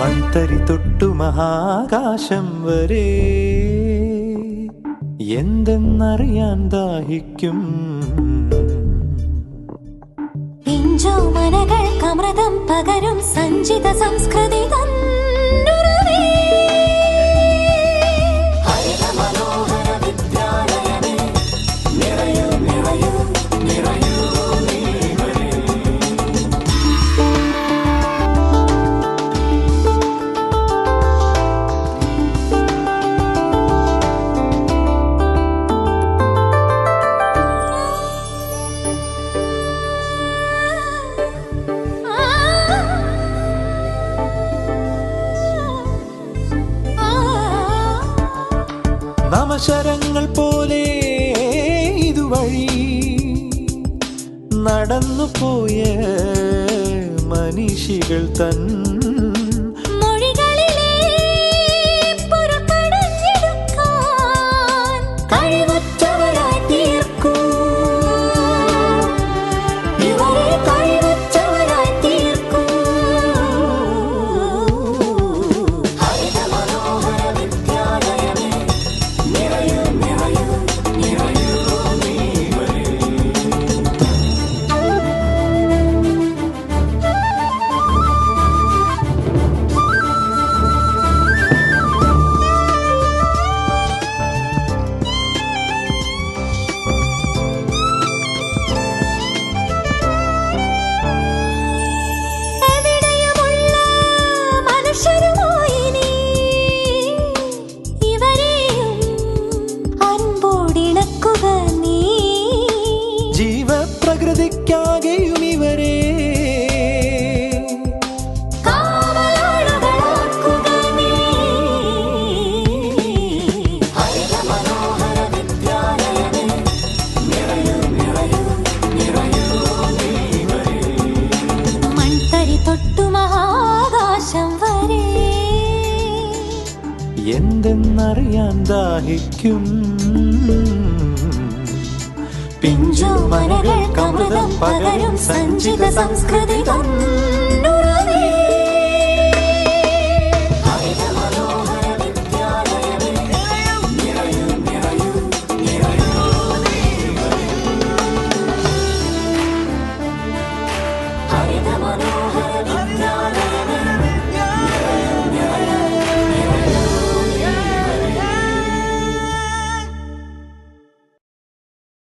മൺതരി തൊട്ടു മഹാകാശം വരെ എന്തെന്നറിയാൻ ദാഹിക്കും. പിഞ്ചോ മനകൾക്കമൃതം പകരും സഞ്ചിത സംസ്കൃതി തന്നുറവേ. ഹരിത മനോഹര വിദ്യാലയമേ നിറയൂ നിറയൂ നിറയൂ നീ വരേ. നമശരങ്ങൾ പോലെ ഇതുവഴി നടന്നു പോയ മനീഷികൾ തൻ മൊഴികളിലെ പുറക്കടഞ്ഞെടുക്കാൻ കഴിവുറ്റവരായി തീർക്കൂ. ഇവരെ കഴിവുറ്റവരായി തീർക്കൂ. ഹരിത മനോഹര വിദ്യാലയമേ നിറയൂ നിറയൂ നിറയൂ നീ വരേ. എവിടെയുമുള്ള മനുഷ്യരുമായി നീ ഇവരെയും അൻപോടിണക്കുക നീ. ജീവപ്രകൃതിക്കാകെയും ഇവരെ കാവലാളുകളാക്കുക നീ. ഹരിത മനോഹര വിദ്യാലയമേ നിറയൂ നിറയൂ നിറയൂ നീ വരേ. മൺതരി തൊട്ടു മഹാകാശം വരെ എന്തെന്നറിയാൻ ദാഹിക്കും. പിഞ്ചു മനകൾക്കമൃതം പകരും സഞ്ചിത സംസ്കൃതി തന്നു